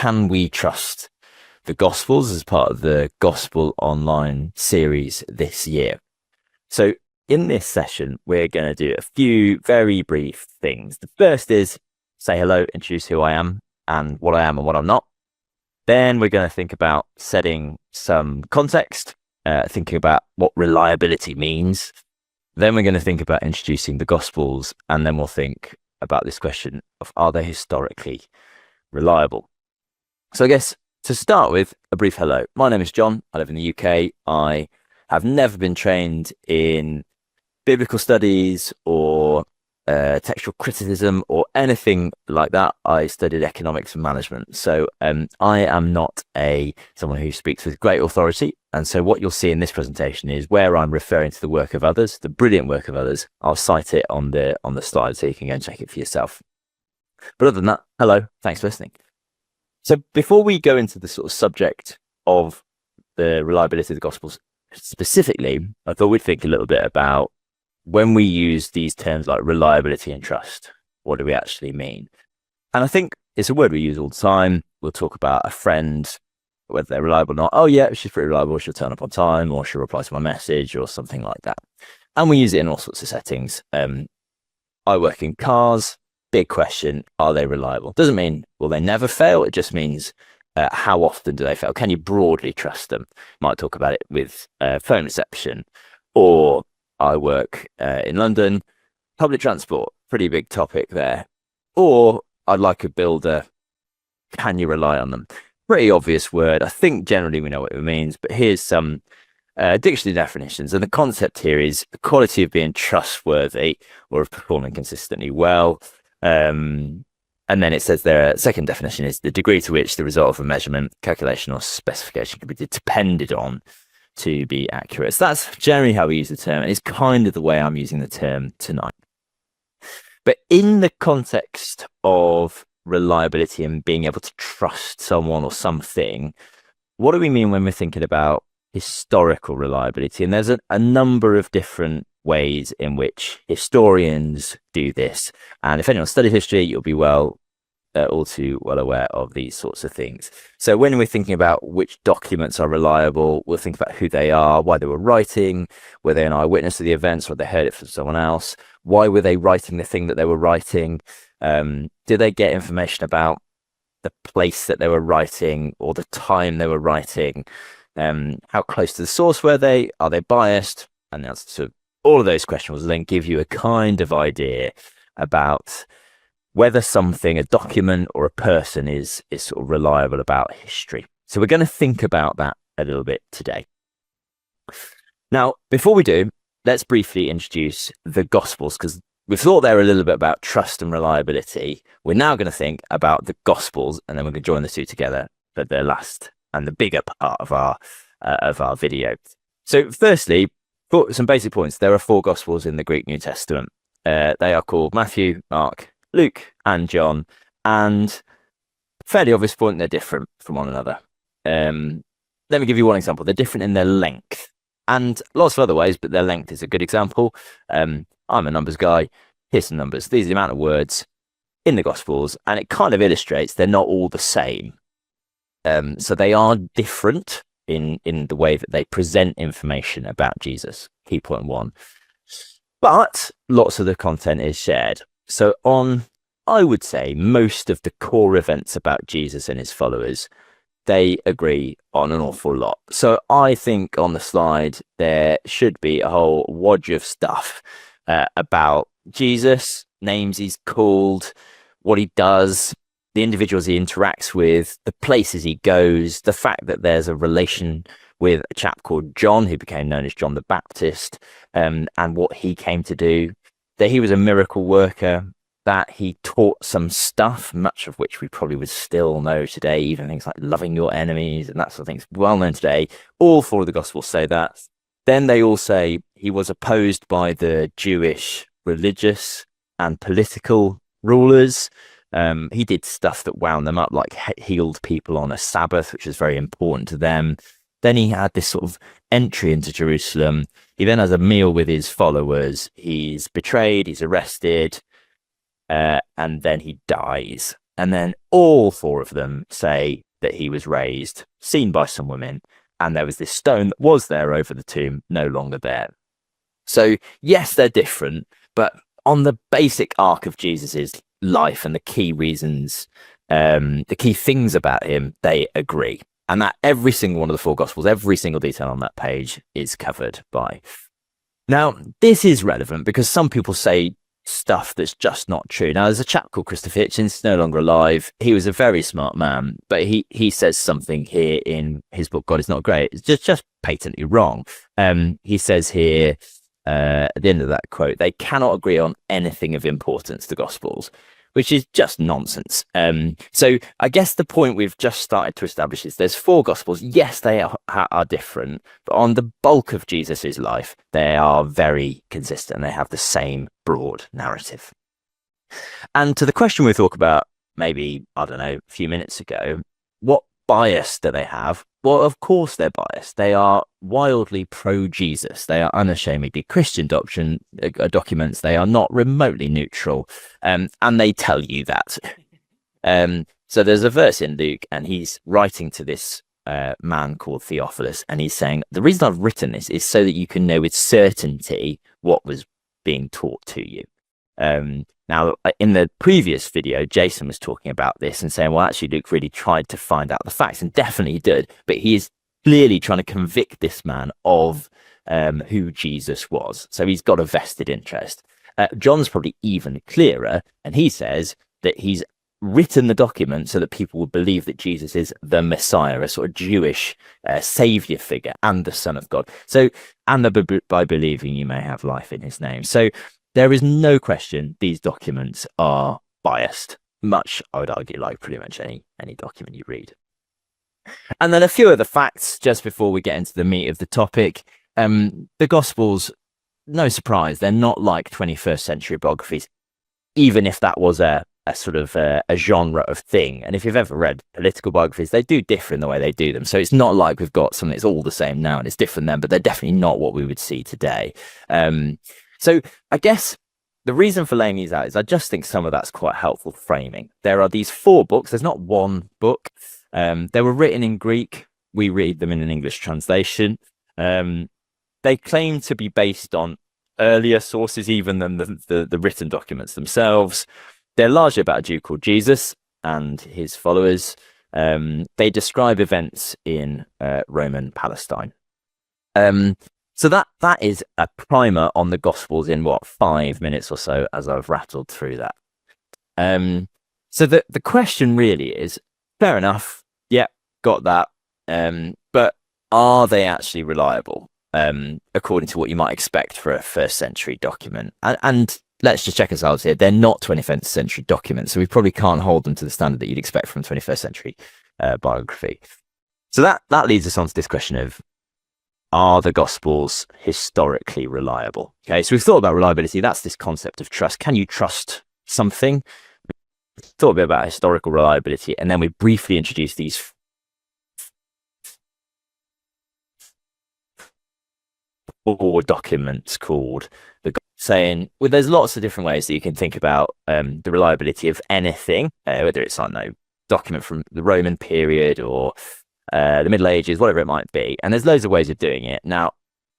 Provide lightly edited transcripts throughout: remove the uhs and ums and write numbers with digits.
can we trust the Gospels as part of the Gospel Online series this year? So in this session, we're going to do a few very brief things. The first is say hello, introduce who I am and what I'm not. Then we're going to think about setting some context, thinking about what reliability means. Then we're going to think about introducing the Gospels, and then we'll think about this question of, are they historically reliable? So I guess to start with, a brief hello. My name is John. I live in the UK. I have never been trained in biblical studies or textual criticism or anything like that. I studied economics and management. So I am not someone who speaks with great authority. And so what you'll see in this presentation is where I'm referring to the work of others, the brilliant work of others. I'll cite it on the slide so you can go and check it for yourself. But other than that, hello, thanks for listening. So before we go into the sort of subject of the reliability of the Gospels specifically, I thought we'd think a little bit about when we use these terms like reliability and trust, what do we actually mean? And I think it's a word we use all the time. We'll talk about a friend, whether they're reliable or not. Oh yeah, she's pretty reliable. She'll turn up on time, or she'll reply to my message, or something like that. And we use it in all sorts of settings. I work in cars. Big question, are they reliable? Doesn't mean, will they never fail? It just means, how often do they fail? Can you broadly trust them? Might talk about it with phone reception. Or I work in London, public transport, pretty big topic there. Or I'd like a builder, can you rely on them? Pretty obvious word. I think generally we know what it means, but here's some dictionary definitions. And the concept here is the quality of being trustworthy or of performing consistently well. And then it says their second definition is the degree to which the result of a measurement, calculation, or specification can be depended on to be accurate. So that's generally how we use the term, and it's kind of the way I'm using the term tonight. But in the context of reliability and being able to trust someone or something, what do we mean when we're thinking about historical reliability? And there's a number of different ways in which historians do this. And if anyone studied history, you'll be all too well aware of these sorts of things. So when we're thinking about which documents are reliable, we'll think about who they are, why they were writing, were they an eyewitness to the events, or they heard it from someone else? Why were they writing the thing that they were writing? Did they get information about the place that they were writing or the time they were writing? How close to the source were they? Are they biased? And the answer to all of those questions will then give you a kind of idea about whether something, a document or a person is sort of reliable about history. So we're going to think about that a little bit today. Now, before we do, let's briefly introduce the Gospels, because we've thought there a little bit about trust and reliability. We're now going to think about the Gospels, and then we're going to join the two together for the last and the bigger part of our video. So firstly, for some basic points, there are 4 Gospels in the Greek New Testament. They are called Matthew, Mark, Luke, and John, and fairly obvious point, they're different from one another. Let me give you one example. They're different in their length, and lots of other ways, but their length is a good example. I'm a numbers guy. Here's some numbers. These are the amount of words in the Gospels, and it kind of illustrates they're not all the same. So they are different in the way that they present information about Jesus. Key point 1. But lots of the content is shared. So on, I would say, most of the core events about Jesus and his followers, they agree on an awful lot. So I think on the slide, there should be a whole wodge of stuff about Jesus, names he's called, what he does, the individuals he interacts with, the places he goes, the fact that there's a relation with a chap called John, who became known as John the Baptist, and what he came to do, that he was a miracle worker, that he taught some stuff, much of which we probably would still know today, even things like loving your enemies and that sort of things, well known today. All 4 of the Gospels say that. Then they all say he was opposed by the Jewish religious and political rulers. He did stuff that wound them up, like healed people on a Sabbath, which was very important to them. Then he had this sort of entry into Jerusalem. He then has a meal with his followers. He's betrayed, he's arrested, and then he dies. And then all four of them say that he was raised, seen by some women, and there was this stone that was there over the tomb, no longer there. So yes, they're different, but on the basic arc of Jesus's life and the key reasons, the key things about him, they agree. And that every single one of the four gospels, every single detail on that page is covered by. Now, this is relevant because some people say stuff that's just not true. Now, there's a chap called Christadelphians, he's no longer alive. He was a very smart man, but he says something here in his book, God is Not Great. It's just patently wrong. He says here, at the end of that quote, they cannot agree on anything of importance, the Gospels, which is just nonsense. So I guess the point we've just started to establish is there's four Gospels. Yes, they are different, but on the bulk of Jesus's life, they are very consistent. They have the same broad narrative. And to the question we talked about maybe, I don't know, a few minutes ago, what bias do they have? Well, of course they're biased. They are wildly pro-Jesus. They are unashamedly Christian documents. They are not remotely neutral. And they tell you that. So there's a verse in Luke, and he's writing to this man called Theophilus, and he's saying, the reason I've written this is so that you can know with certainty what was being taught to you. Now, in the previous video, Jason was talking about this and saying, well, actually, Luke really tried to find out the facts, and definitely he did, but he is clearly trying to convict this man of who Jesus was. So he's got a vested interest. John's probably even clearer, and he says that he's written the document so that people would believe that Jesus is the Messiah, a sort of Jewish savior figure and the Son of God. So, and by believing you may have life in his name. So there is no question these documents are biased, much, I would argue, like pretty much any document you read. And then a few other facts just before we get into the meat of the topic. The Gospels, no surprise, they're not like 21st century biographies, even if that was a sort of a genre of thing. And if you've ever read political biographies, they do differ in the way they do them. So it's not like we've got something that's all the same now and it's different then, but they're definitely not what we would see today. So I guess the reason for laying these out is I just think some of that's quite helpful framing. There are these four books. There's not one book. They were written in Greek. We read them in an English translation. They claim to be based on earlier sources even than the written documents themselves. They're largely about a Jew called Jesus and his followers. They describe events in Roman Palestine. So that is a primer on the Gospels in 5 minutes or so as I've rattled through that. So the question really is, fair enough, yeah, got that. But are they actually reliable according to what you might expect for a first century document? And let's just check ourselves here. They're not 21st century documents, so we probably can't hold them to the standard that you'd expect from 21st century biography. So that leads us on to this question of, are the Gospels historically reliable? Okay, so we've thought about reliability. That's this concept of trust. Can you trust something? We've thought a bit about historical reliability, and then we briefly introduced these four documents called saying, well, there's lots of different ways that you can think about the reliability of anything, whether it's, I don't know, document from the Roman period or the Middle Ages, whatever it might be. And there's loads of ways of doing it. Now,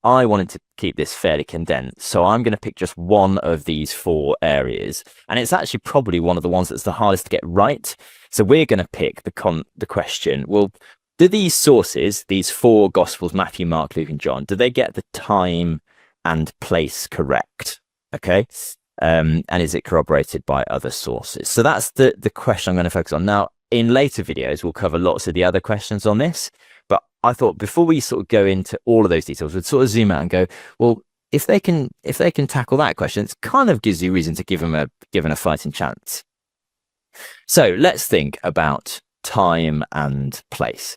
I wanted to keep this fairly condensed, so I'm going to pick just one of these four areas. And it's actually probably one of the ones that's the hardest to get right. So we're going to pick the question, well, do these sources, these four Gospels, Matthew, Mark, Luke, and John, do they get the time and place correct? Okay. And is it corroborated by other sources? So that's the question I'm going to focus on. Now, in later videos, we'll cover lots of the other questions on this, but I thought before we sort of go into all of those details, we'd sort of zoom out and go, well, if they can tackle that question, it kind of gives you reason to give them a fighting chance. So let's think about time and place.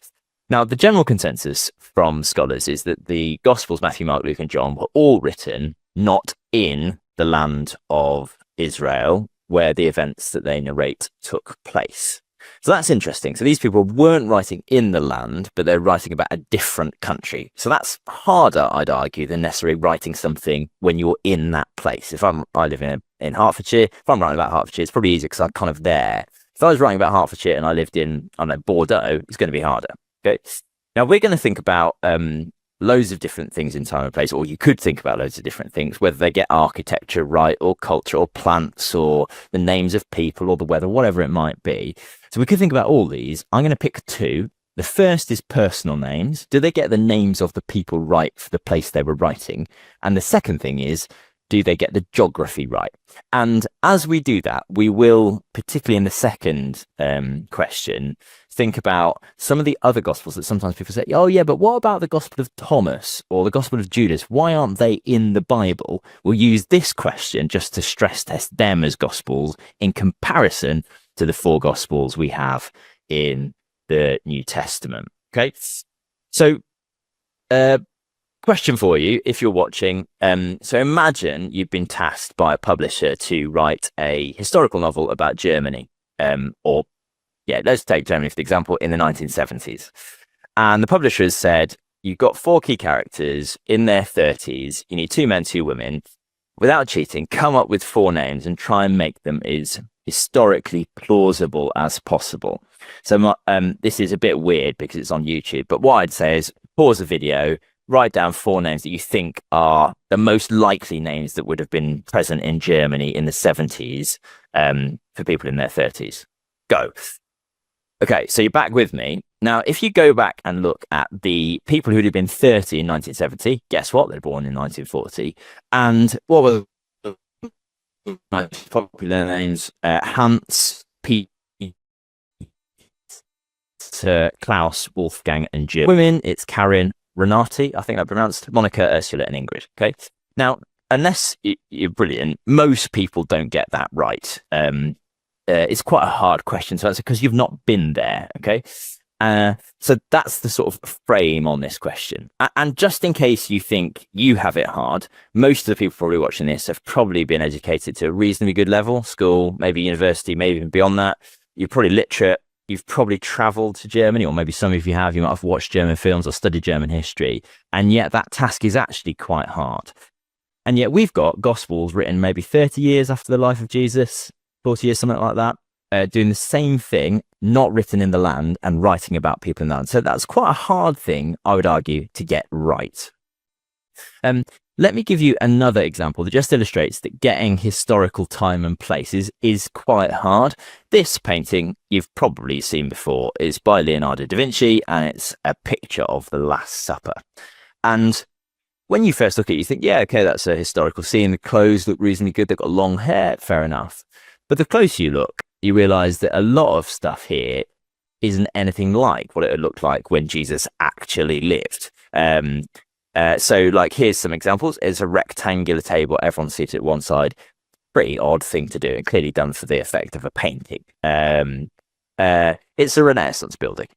Now, the general consensus from scholars is that the Gospels, Matthew, Mark, Luke, and John, were all written not in the land of Israel, where the events that they narrate took place. So that's interesting. So these people weren't writing in the land, but they're writing about a different country. So that's harder, I'd argue, than necessarily writing something when you're in that place. If I live in Hertfordshire, if I'm writing about Hertfordshire, it's probably easier because I'm kind of there. If I was writing about Hertfordshire and I lived in, I don't know, Bordeaux, it's going to be harder. Okay. Now we're going to think about loads of different things in time and place, or you could think about loads of different things, whether they get architecture right, or culture, or plants, or the names of people, or the weather, whatever it might be. So we could think about all these. I'm going to pick two. The first is personal names. Do they get the names of the people right for the place they were writing? And the second thing is, do they get the geography right? And as we do that, we will, particularly in the second question, think about some of the other gospels that sometimes people say, oh yeah, but what about the Gospel of Thomas or the Gospel of Judas? Why aren't they in the Bible? We'll use this question just to stress test them as gospels in comparison to the four gospels we have in the New Testament. Okay. So, question for you if you're watching. So imagine you've been tasked by a publisher to write a historical novel about Germany, or let's take Germany for the example, in the 1970s. And the publisher has said, you've got four key characters in their 30s. You need 2 men, 2 women. Without cheating, come up with 4 names and try and make them as historically plausible as possible. So this is a bit weird because it's on YouTube, but what I'd say is pause the video, write down 4 names that you think are the most likely names that would have been present in Germany in the 70s for people in their 30s. Go. Okay, so you're back with me. Now, if you go back and look at the people who would have been 30 in 1970, guess what? They're born in 1940. And what were the most popular names? Hans, Pete, Klaus, Wolfgang, and Jim. Women, it's Karen, Renati, I think I pronounced, Monica, Ursula, and Ingrid. Okay. Now, unless you're brilliant, most people don't get that right. It's quite a hard question to answer because you've not been there. Okay. So that's the sort of frame on this question. And just in case you think you have it hard, most of the people probably watching this have probably been educated to a reasonably good level, school, maybe university, maybe even beyond that. You're probably literate. You've probably traveled to Germany, or maybe some of you have. You might have watched German films or studied German history. And yet that task is actually quite hard. And yet we've got gospels written maybe 30 years after the life of Jesus, 40 years, something like that, doing the same thing, not written in the land and writing about people in the land. So that's quite a hard thing, I would argue, to get right. Let me give you another example that just illustrates that getting historical time and place is quite hard. This painting you've probably seen before is by Leonardo da Vinci, and it's a picture of the Last Supper. And when you first look at it, you think, yeah, okay, that's a historical scene. The clothes look reasonably good. They've got long hair, fair enough. But the closer you look, you realize that a lot of stuff here isn't anything like what it would look like when Jesus actually lived. So like, here's some examples. It's a rectangular table. Everyone's seated at one side. Pretty odd thing to do, and clearly done for the effect of a painting. It's a Renaissance building.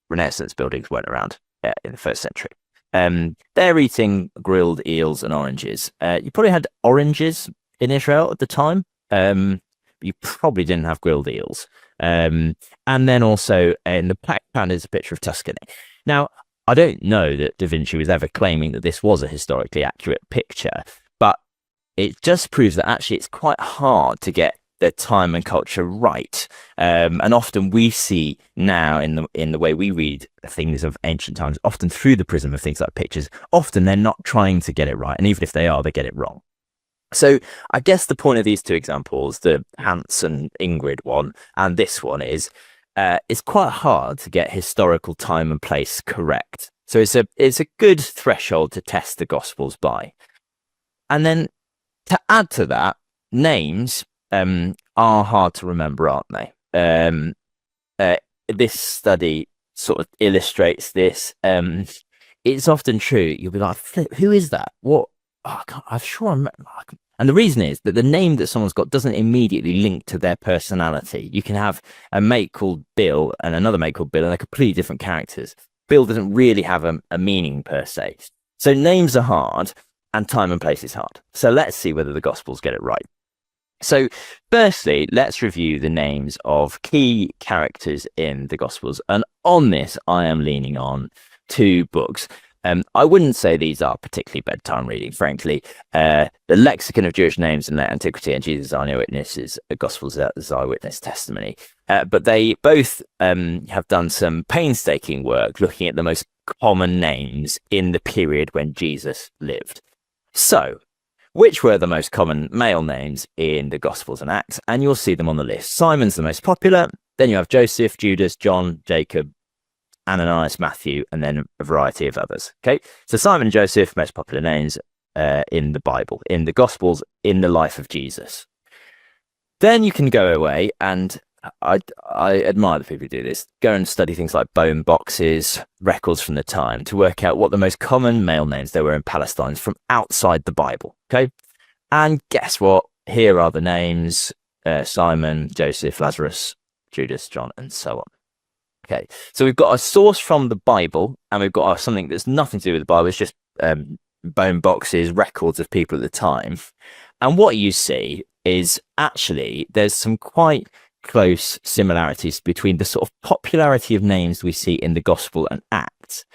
Renaissance buildings weren't around in the 1st century. They're eating grilled eels and oranges. You probably had oranges in Israel at the time. You probably didn't have grilled eels. And then also in the background is a picture of Tuscany. Now, I don't know that Da Vinci was ever claiming that this was a historically accurate picture, but it just proves that actually it's quite hard to get the time and culture right. And often we see now in the way we read things of ancient times, often through the prism of things like pictures, often they're not trying to get it right. And even if they are, they get it wrong. So I guess the point of these two examples, the Hans and Ingrid one and this one, is it's quite hard to get historical time and place correct. So it's a good threshold to test the Gospels by. And then to add to that, names are hard to remember, aren't they? This study sort of illustrates this. It's often true. You'll be like, who is that? What? Oh, I'm sure I'm. And the reason is that the name that someone's got doesn't immediately link to their personality. You can have a mate called Bill and another mate called Bill, and they're completely different characters. Bill doesn't really have a meaning per se. So names are hard and time and place is hard. So let's see whether the Gospels get it right. So firstly, let's review the names of key characters in the Gospels. And on this, I am leaning on 2 books. I wouldn't say these are particularly bedtime reading, frankly. The Lexicon of Jewish Names in Late Antiquity and Jesus' Eyewitnesses, Gospels as Eyewitness Testimony. But they both have done some painstaking work looking at the most common names in the period when Jesus lived. So, which were the most common male names in the Gospels and Acts? And you'll see them on the list. Simon's the most popular. Then you have Joseph, Judas, John, Jacob, Ananias, Matthew, and then a variety of others. Okay, so Simon and Joseph, most popular names in the Bible, in the Gospels, in the life of Jesus. Then you can go away, and I admire the people who do this. Go and study things like bone boxes, records from the time, to work out what the most common male names there were in Palestine from outside the Bible. Okay, and guess what? Here are the names: Simon, Joseph, Lazarus, Judas, John, and so on. Okay, so we've got a source from the Bible, and we've got something that's nothing to do with the Bible. It's just bone boxes, records of people at the time. And what you see is actually there's some quite close similarities between the sort of popularity of names we see in the Gospel and Acts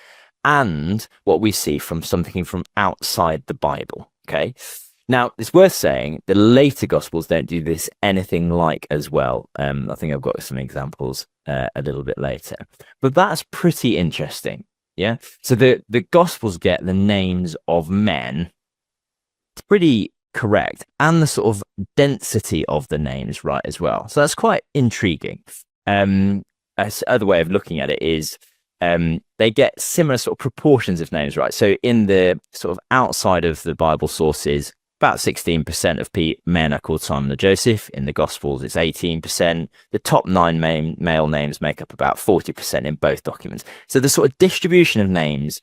and what we see from something from outside the Bible. Okay. Now, it's worth saying the later Gospels don't do this anything like as well. I think I've got some examples a little bit later. But that's pretty interesting, yeah? So the Gospels get the names of men pretty correct, and the sort of density of the names right as well. So that's quite intriguing. Other way of looking at it is they get similar sort of proportions of names right. So in the sort of outside of the Bible sources, about 16% of men are called Simon and Joseph. In the Gospels, it's 18%. The top 9 male names make up about 40% in both documents. So the sort of distribution of names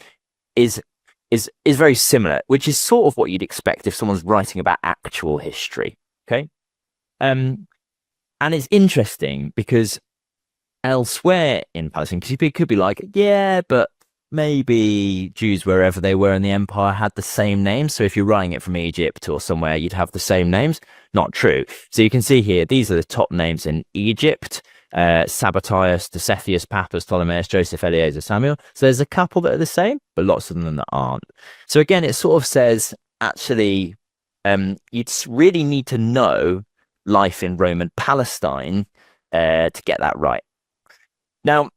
is very similar, which is sort of what you'd expect if someone's writing about actual history. Okay, and it's interesting because elsewhere in Palestine, people could be like, yeah, but maybe Jews wherever they were in the empire had the same names. So if you're writing it from Egypt or somewhere, you'd have the same names. Not true. So you can see here, these are the top names in Egypt: Sabbatius, Dositheus, Pappus, Ptolemaeus, Joseph, Eliezer, Samuel. So there's a couple that are the same, but lots of them that aren't. So again, it sort of says, actually, you'd really need to know life in Roman Palestine to get that right. Now,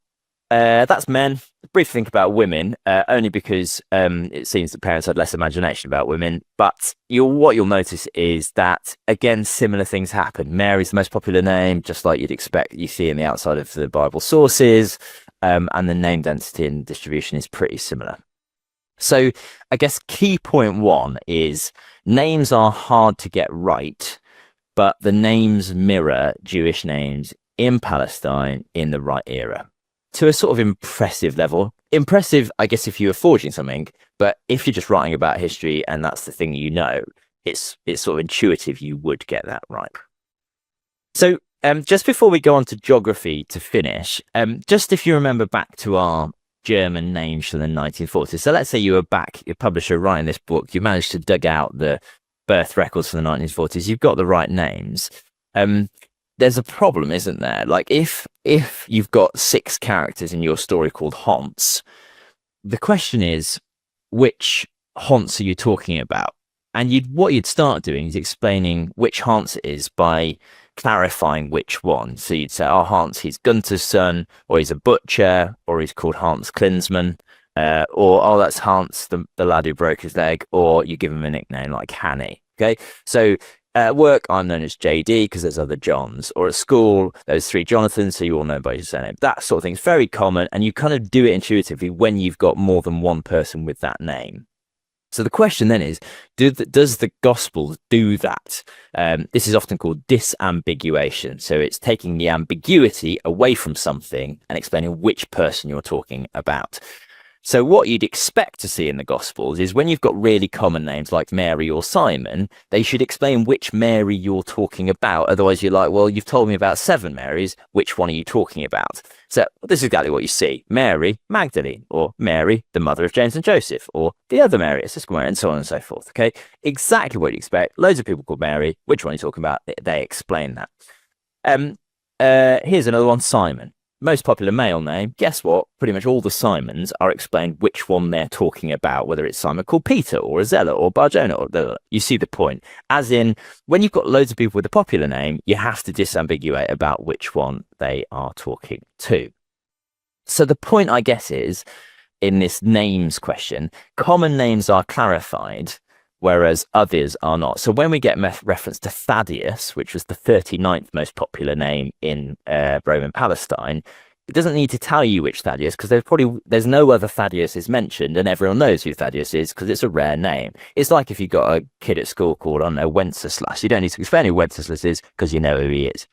that's men. Brief think about women, only because it seems that parents had less imagination about women. But what you'll notice is that, again, similar things happen. Mary's the most popular name, just like you'd expect you see in the outside of the Bible sources, and the name density and distribution is pretty similar. So I guess key point 1 is names are hard to get right, but the names mirror Jewish names in Palestine in the right era. To a sort of impressive level. Impressive, I guess, if you were forging something, but if you're just writing about history and that's the thing you know, it's sort of intuitive you would get that right. So just before we go on to geography to finish, just if you remember back to our German names from the 1940s. So let's say you were back, your publisher writing this book, you managed to dig out the birth records from the 1940s, you've got the right names. There's a problem, isn't there? Like if you've got 6 characters in your story called Hans, the question is, which Hans are you talking about? And what you'd start doing is explaining which Hans it is by clarifying which one. So you'd say, oh, Hans, he's Gunther's son, or he's a butcher, or he's called Hans Klinsmann, or, oh, that's Hans, the lad who broke his leg, or you give him a nickname like Hanny. Okay, so at work, I'm known as JD because there's other Johns, or at school, there's 3 Jonathans, so you all know by your surname. That sort of thing is very common, and you kind of do it intuitively when you've got more than one person with that name. So the question then is, does the Gospel do that? This is often called disambiguation. So it's taking the ambiguity away from something and explaining which person you're talking about. So what you'd expect to see in the Gospels is when you've got really common names like Mary or Simon, they should explain which Mary you're talking about. Otherwise, you're like, well, you've told me about 7 Marys. Which one are you talking about? So this is exactly what you see. Mary Magdalene, or Mary, the mother of James and Joseph, or the other Mary, Sister Mary, and so on and so forth. Okay, exactly what you expect. Loads of people called Mary. Which one are you talking about? They explain that. Here's another one, Simon. most popular male name, guess what? Pretty much all the Simons are explained which one they're talking about, whether it's Simon called Peter or Azella or Barjona. You see the point. As in, when you've got loads of people with a popular name, you have to disambiguate about which one they are talking to. So the point, I guess, is in this names question, common names are clarified, whereas others are not. So when we get reference to Thaddeus, which was the 39th most popular name in Roman Palestine, it doesn't need to tell you which Thaddeus, because there's no other Thaddeus is mentioned, and everyone knows who Thaddeus is because it's a rare name. It's like if you got a kid at school called, I don't know, Wenceslas. You don't need to explain who Wenceslas is because you know who he is.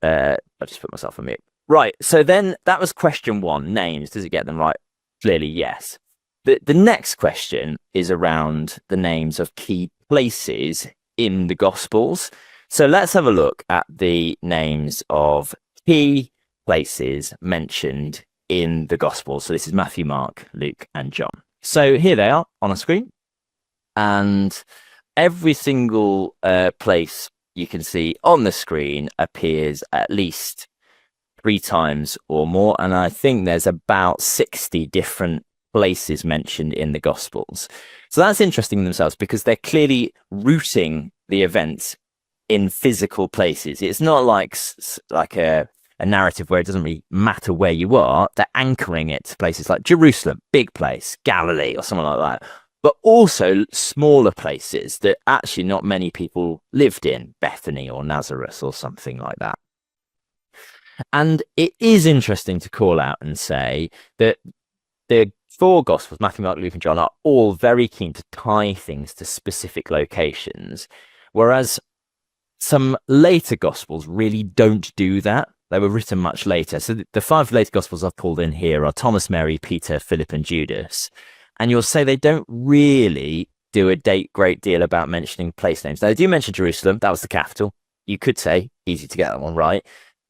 I just put myself on mute. Right, so then that was question 1, names. Does it get them right? Clearly, yes. The next question is around the names of key places in the Gospels. So let's have a look at the names of key places mentioned in the Gospels. So this is Matthew, Mark, Luke, and John. So here they are on a screen. And every single place you can see on the screen appears at least 3 times or more. And I think there's about 60 different places mentioned in the Gospels. So that's interesting in themselves because they're clearly rooting the events in physical places. It's not like a narrative where it doesn't really matter where you are. They're anchoring it to places like Jerusalem, big place, Galilee, or something like that. But also smaller places that actually not many people lived in, Bethany or Nazareth or something like that. And it is interesting to call out and say that the 4 Gospels, Matthew, Mark, Luke, and John, are all very keen to tie things to specific locations, whereas some later Gospels really don't do that. They were written much later. So the 5 later Gospels I've pulled in here are Thomas, Mary, Peter, Philip, and Judas. And you'll say they don't really do a great deal about mentioning place names. Now, they do mention Jerusalem. That was the capital. You could say, easy to get that one right.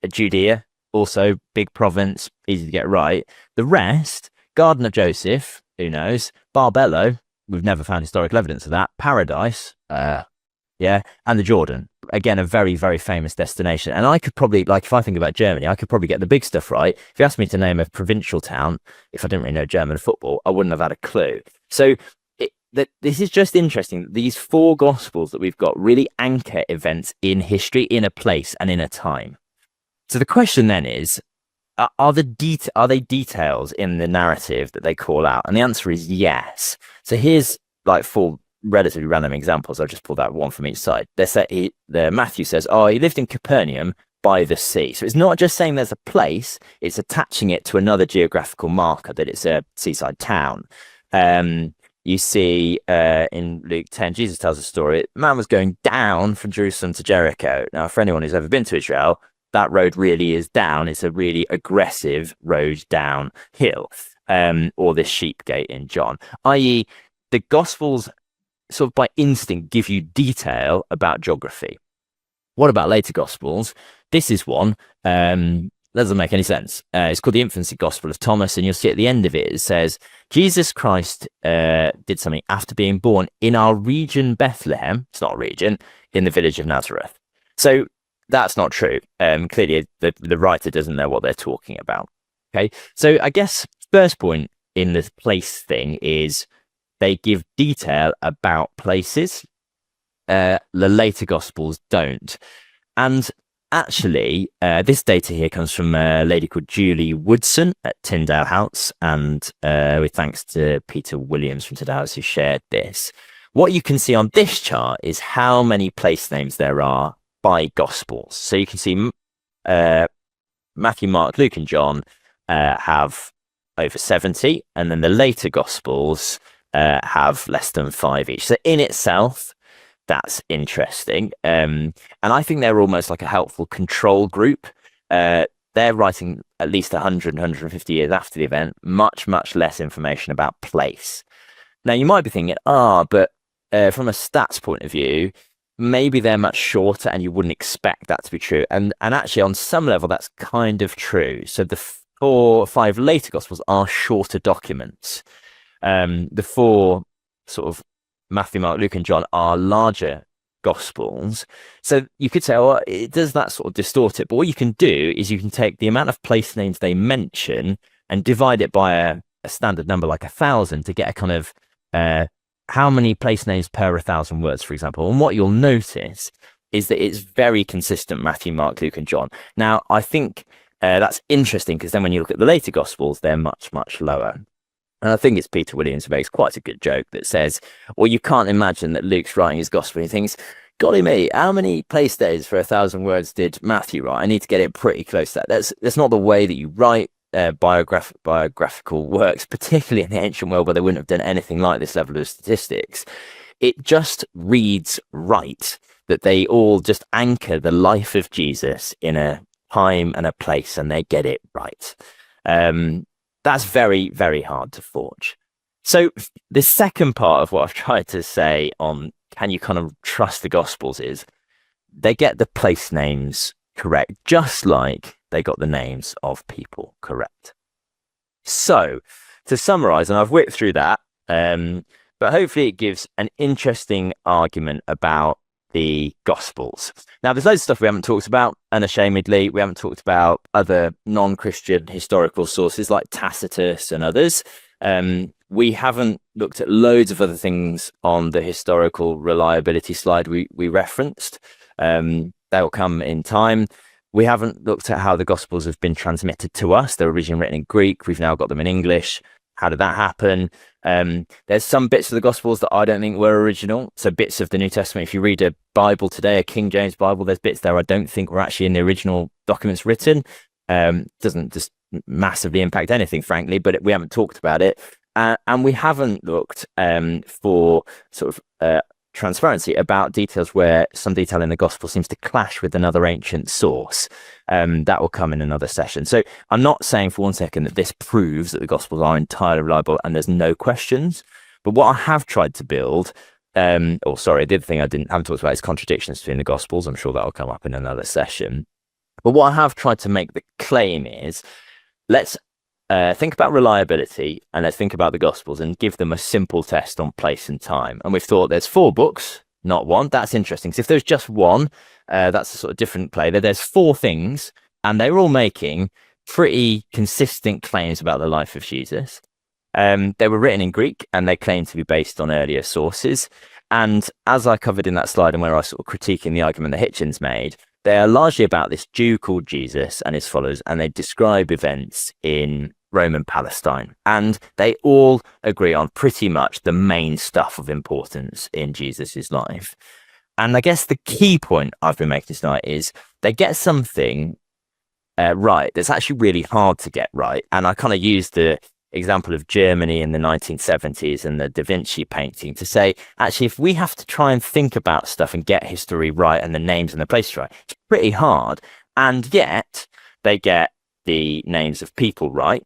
Judea, also big province, easy to get right. The rest, Garden of Joseph, who knows? Barbello, we've never found historical evidence of that. Paradise, yeah, and the Jordan. Again, a very, very famous destination. And I could probably, like, if I think about Germany, I could probably get the big stuff right. If you asked me to name a provincial town, if I didn't really know German football, I wouldn't have had a clue. So this is just interesting. These 4 Gospels that we've got really anchor events in history, in a place, and in a time. So the question then is, are they details in the narrative that they call out? And the answer is yes. So here's like 4 relatively random examples. I'll just pull that one from each side. Matthew says, he lived in Capernaum by the sea. So it's not just saying there's a place, it's attaching it to another geographical marker that it's a seaside town. You see in Luke 10, Jesus tells a story. A man was going down from Jerusalem to Jericho. Now, for anyone who's ever been to Israel, that road really is down. It's a really aggressive road downhill, or this sheep gate in John, i.e. the Gospels sort of by instinct give you detail about geography. What about later Gospels? This is one. Doesn't make any sense. It's called the Infancy Gospel of Thomas, and you'll see at the end of it, it says, Jesus Christ did something after being born in our region Bethlehem. It's not a region, in the village of Nazareth. So that's not true. Clearly, the writer doesn't know what they're talking about. Okay, so I guess first point in this place thing is they give detail about places. The later Gospels don't. And actually, this data here comes from a lady called Julie Woodson at Tyndale House, and with thanks to Peter Williams from Tyndale House who shared this. What you can see on this chart is how many place names there are by Gospels. So you can see Matthew, Mark, Luke, and John have over 70, and then the later Gospels have less than 5 each. So in itself, that's interesting. And I think they're almost like a helpful control group. They're writing at least 100, 150 years after the event, much, much less information about place. Now, you might be thinking, but from a stats point of view, maybe they're much shorter and you wouldn't expect that to be true. And actually, on some level, that's kind of true. So the 4 or 5 later Gospels are shorter documents. The 4 sort of Matthew, Mark, Luke, and John are larger Gospels. So you could say, oh, it does that sort of distort it. But what you can do is you can take the amount of place names they mention and divide it by a standard number like 1,000 to get a kind of how many place names per 1,000 words, for example. And what you'll notice is that it's very consistent: Matthew, Mark, Luke, and John. Now, I think that's interesting because then when you look at the later Gospels, they're much, much lower. And I think it's Peter Williams who makes quite a good joke that says, well, you can't imagine that Luke's writing his Gospel. He thinks, golly me, how many place names for 1,000 words did Matthew write? I need to get it pretty close to that. That's not the way that you write biographical works, particularly in the ancient world where they wouldn't have done anything like this level of statistics. It just reads right that they all just anchor the life of Jesus in a time and a place, and they get it right. That's very, very hard to forge. So the second part of what I've tried to say on can you kind of trust the Gospels is they get the place names correct, just like they got the names of people correct. So to summarize, and I've whipped through that, but hopefully it gives an interesting argument about the Gospels. Now, there's loads of stuff we haven't talked about, unashamedly. We haven't talked about other non-Christian historical sources like Tacitus and others. We haven't looked at loads of other things on the historical reliability slide we referenced. They will come in time. We haven't looked at how the Gospels have been transmitted to us. They're originally written in Greek. We've now got them in English. How did that happen? There's some bits of the Gospels that I don't think were original. So bits of the New Testament, if you read a Bible today, a King James Bible, there's bits there I don't think were actually in the original documents written. Doesn't just massively impact anything, frankly, but we haven't talked about it. And we haven't looked for sort of transparency about details where some detail in the Gospel seems to clash with another ancient source. That will come in another session. So I'm not saying for one second that this proves that the Gospels are entirely reliable and there's no questions. But what I have tried to build, the other thing I haven't talked about is contradictions between the Gospels. I'm sure that will come up in another session. But what I have tried to make the claim is, let's think about reliability and let's think about the Gospels and give them a simple test on place and time. And we've thought there's 4 books, not one. That's interesting. So if there's just one, that's a sort of different play. There's 4 things, and they're all making pretty consistent claims about the life of Jesus. They were written in Greek and they claim to be based on earlier sources. And as I covered in that slide and where I sort of critiquing the argument that Hitchens made, they are largely about this Jew called Jesus and his followers, and they describe events in Rome and Palestine. And they all agree on pretty much the main stuff of importance in Jesus's life. And I guess the key point I've been making tonight is they get something right that's actually really hard to get right. And I kind of used the example of Germany in the 1970s and the Da Vinci painting to say, actually, if we have to try and think about stuff and get history right and the names and the places right, it's pretty hard. And yet they get the names of people right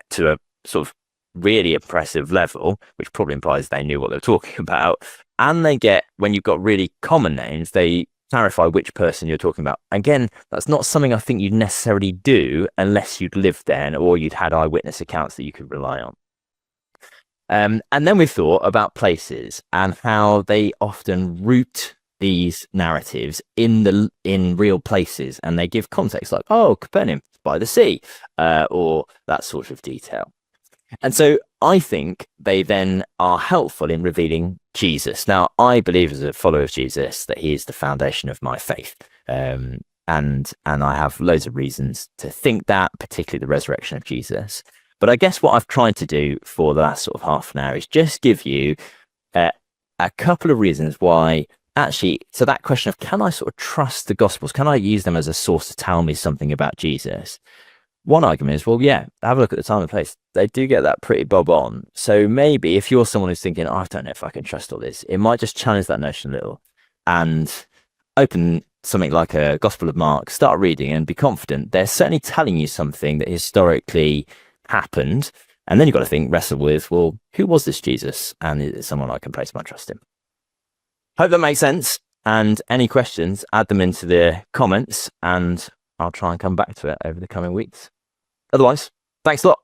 to a sort of really impressive level, which probably implies they knew what they were talking about. And they get, when you've got really common names, they clarify which person you're talking about. Again, that's not something I think you'd necessarily do unless you'd lived there or you'd had eyewitness accounts that you could rely on. And then we thought about places and how they often root these narratives in real places, and they give context like, oh, Capernaum by the sea, or that sort of detail. And so I think they then are helpful in revealing Jesus. Now, I believe as a follower of Jesus that he is the foundation of my faith. And I have loads of reasons to think that, particularly the resurrection of Jesus. But I guess what I've tried to do for the last sort of half an hour is just give you a couple of reasons why actually, so that question of can I sort of trust the Gospels? Can I use them as a source to tell me something about Jesus? One argument is, well, yeah, have a look at the time and place. They do get that pretty bob on. So maybe if you're someone who's thinking, oh, I don't know if I can trust all this, it might just challenge that notion a little and open something like a Gospel of Mark, start reading and be confident. They're certainly telling you something that historically happened. And then you've got to think, wrestle with, well, who was this Jesus? And is it someone I can place my trust in? Hope that makes sense. And any questions, add them into the comments and I'll try and come back to it over the coming weeks. Otherwise, thanks a lot.